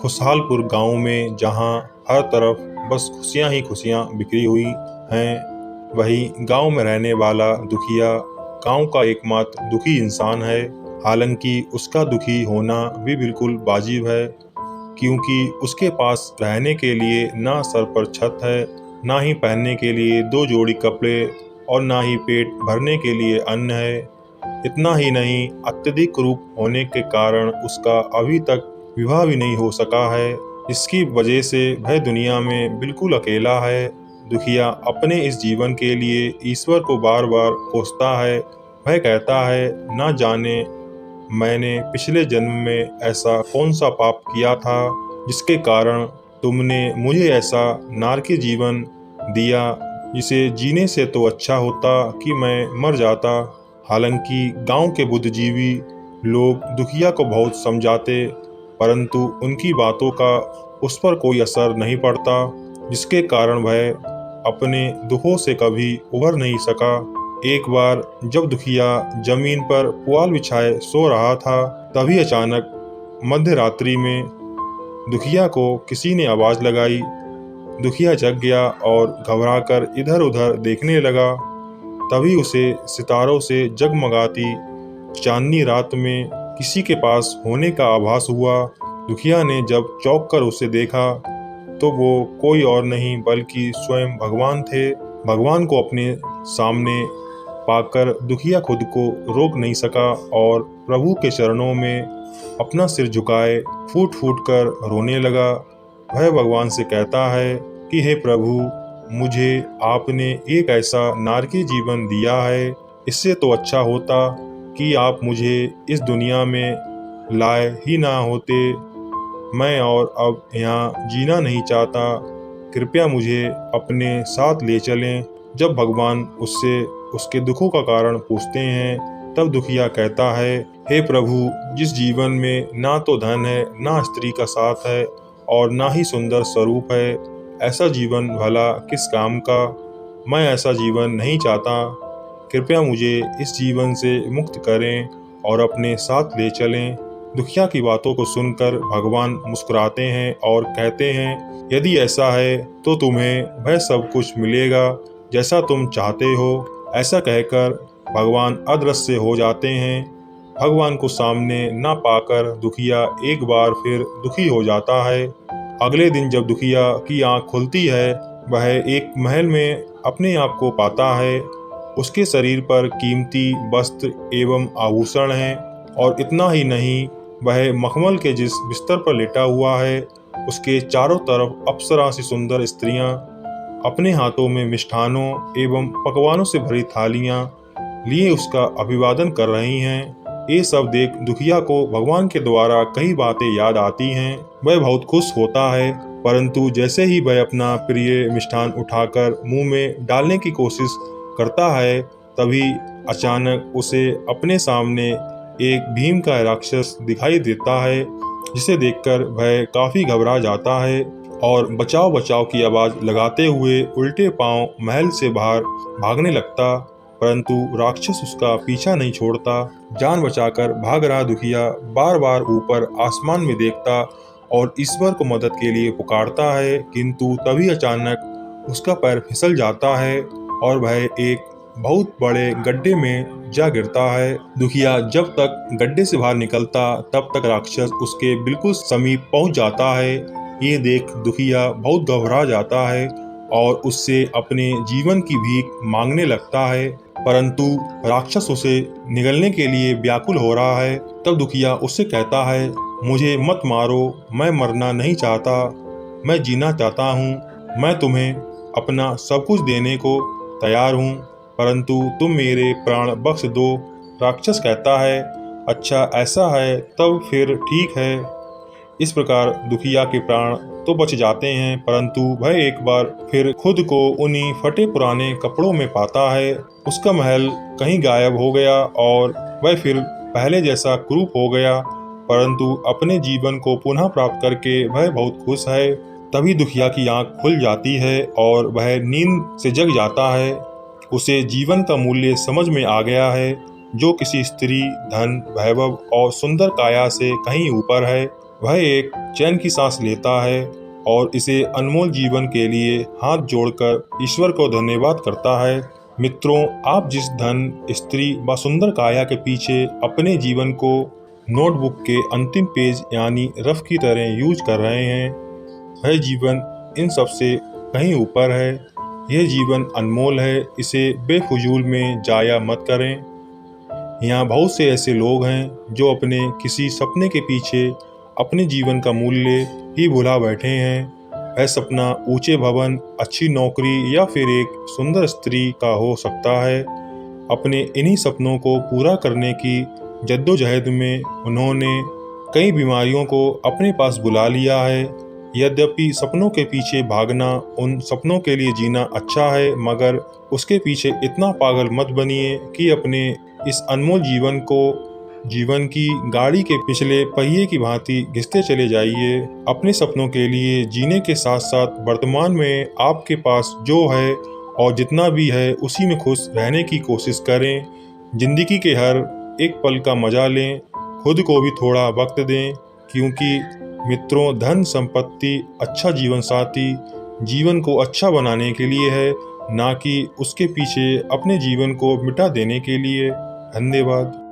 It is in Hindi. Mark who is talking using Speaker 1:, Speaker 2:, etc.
Speaker 1: खुशहालपुर गांव में जहां हर तरफ बस खुशियां ही खुशियां बिखरी हुई हैं, वही गांव में रहने वाला दुखिया गांव का एकमात्र दुखी इंसान है। हालांकि उसका दुखी होना भी बिल्कुल वाजिब है, क्योंकि उसके पास रहने के लिए ना सर पर छत है, ना ही पहनने के लिए दो जोड़ी कपड़े और ना ही पेट भरने के लिए अन्न है। इतना ही नहीं, अत्यधिक कुरूप होने के कारण उसका अभी तक विवाह भी नहीं हो सका है। इसकी वजह से वह दुनिया में बिल्कुल अकेला है। दुखिया अपने इस जीवन के लिए ईश्वर को बार बार कोसता है। वह कहता है, ना जाने मैंने पिछले जन्म में ऐसा कौन सा पाप किया था जिसके कारण तुमने मुझे ऐसा नारकी जीवन दिया, जिसे जीने से तो अच्छा होता कि मैं मर जाता। हालांकि गांव के बुद्धिजीवी लोग दुखिया को बहुत समझाते, परंतु उनकी बातों का उस पर कोई असर नहीं पड़ता, जिसके कारण वह अपने दुखों से कभी उभर नहीं सका। एक बार जब दुखिया जमीन पर पुआल बिछाए सो रहा था, तभी अचानक मध्य रात्रि में दुखिया को किसी ने आवाज लगाई। दुखिया जग गया और घबराकर इधर उधर देखने लगा। तभी उसे सितारों से जगमगाती चांदनी रात में किसी के पास होने का आभास हुआ। दुखिया ने जब चौंक कर उसे देखा तो वो कोई और नहीं बल्कि स्वयं भगवान थे। भगवान को अपने सामने पाकर दुखिया खुद को रोक नहीं सका और प्रभु के चरणों में अपना सिर झुकाए फूट फूट कर रोने लगा। वह भगवान से कहता है कि हे प्रभु, मुझे आपने एक ऐसा नारकी जीवन दिया है, इससे तो अच्छा होता कि आप मुझे इस दुनिया में लाए ही ना होते। मैं और अब यहाँ जीना नहीं चाहता, कृपया मुझे अपने साथ ले चलें। जब भगवान उससे उसके दुखों का कारण पूछते हैं, तब दुखिया कहता है, हे प्रभु, जिस जीवन में ना तो धन है, ना स्त्री का साथ है और ना ही सुंदर स्वरूप है, ऐसा जीवन भला किस काम का। मैं ऐसा जीवन नहीं चाहता। कृपया मुझे इस जीवन से मुक्त करें और अपने साथ ले चलें। दुखिया की बातों को सुनकर भगवान मुस्कुराते हैं और कहते हैं, यदि ऐसा है तो तुम्हें वह सब कुछ मिलेगा जैसा तुम चाहते हो। ऐसा कहकर भगवान अदृश्य हो जाते हैं। भगवान को सामने ना पाकर दुखिया एक बार फिर दुखी हो जाता है। अगले दिन जब दुखिया की आंख खुलती है, वह एक महल में अपने आप को पाता है। उसके शरीर पर कीमती वस्त्र एवं आभूषण हैं और इतना ही नहीं, वह मखमल के जिस बिस्तर पर लेटा हुआ है, उसके चारों तरफ अप्सरा सी सुंदर स्त्रियां अपने हाथों में मिष्ठानों एवं पकवानों से भरी थालियां लिए उसका अभिवादन कर रही हैं। ये सब देख दुखिया को भगवान के द्वारा कई बातें याद आती हैं। वह बहुत खुश होता है, परंतु जैसे ही वह अपना प्रिय मिष्ठान उठाकर मुंह में डालने की कोशिश करता है, तभी अचानक उसे अपने सामने एक भीम का राक्षस दिखाई देता है, जिसे देखकर वह काफी घबरा जाता है और बचाओ बचाओ की आवाज लगाते हुए उल्टे पांव महल से बाहर भागने लगता। परंतु राक्षस उसका पीछा नहीं छोड़ता। जान बचाकर भाग रहा दुखिया बार बार ऊपर आसमान में देखता और ईश्वर को मदद के लिए पुकारता है, किंतु तभी अचानक उसका पैर फिसल जाता है और वह एक बहुत बड़े गड्ढे में जा गिरता है। दुखिया जब तक गड्ढे से बाहर निकलता, तब तक राक्षस उसके बिल्कुल समीप पहुंच जाता है। ये देख दुखिया बहुत घबरा जाता है और उससे अपने जीवन की भीख मांगने लगता है, परंतु राक्षस उसे निगलने के लिए व्याकुल हो रहा है। तब दुखिया उससे कहता है, मुझे मत मारो, मैं मरना नहीं चाहता, मैं जीना चाहता हूँ। मैं तुम्हें अपना सब कुछ देने को तैयार हूँ, परंतु तुम मेरे प्राण बख्श दो। राक्षस कहता है, अच्छा ऐसा है, तब फिर ठीक है। इस प्रकार दुखिया के प्राण तो बच जाते हैं, परंतु वह एक बार फिर खुद को उन्हीं फटे पुराने कपड़ों में पाता है। उसका महल कहीं गायब हो गया और वह फिर पहले जैसा कुरूप हो गया, परंतु अपने जीवन को पुनः प्राप्त करके वह बहुत खुश है। तभी दुखिया की आंख खुल जाती है और वह नींद से जग जाता है। उसे जीवन का मूल्य समझ में आ गया है, जो किसी स्त्री, धन, वैभव और सुंदर काया से कहीं ऊपर है। वह एक चैन की सांस लेता है और इसे अनमोल जीवन के लिए हाथ जोड़कर ईश्वर को धन्यवाद करता है। मित्रों, आप जिस धन, स्त्री व सुंदर काया के पीछे अपने जीवन को नोटबुक के अंतिम पेज यानी रफ की तरह यूज कर रहे हैं, वह जीवन इन सब से कहीं ऊपर है। यह जीवन अनमोल है, इसे बेफजूल में जाया मत करें। यहाँ बहुत से ऐसे लोग हैं जो अपने किसी सपने के पीछे अपने जीवन का मूल्य ही भुला बैठे हैं। वह सपना ऊंचे भवन, अच्छी नौकरी या फिर एक सुंदर स्त्री का हो सकता है। अपने इन्हीं सपनों को पूरा करने की जद्दोजहद में उन्होंने कई बीमारियों को अपने पास बुला लिया है। यद्यपि सपनों के पीछे भागना, उन सपनों के लिए जीना अच्छा है, मगर उसके पीछे इतना पागल मत बनिए कि अपने इस अनमोल जीवन की गाड़ी के पिछले पहिए की भांति घिसते चले जाइए। अपने सपनों के लिए जीने के साथ साथ वर्तमान में आपके पास जो है और जितना भी है उसी में खुश रहने की कोशिश करें। जिंदगी के हर एक पल का मजा लें, खुद को भी थोड़ा वक्त दें, क्योंकि मित्रों, धन संपत्ति, अच्छा जीवन साथी जीवन को अच्छा बनाने के लिए है, ना कि उसके पीछे अपने जीवन को मिटा देने के लिए। धन्यवाद।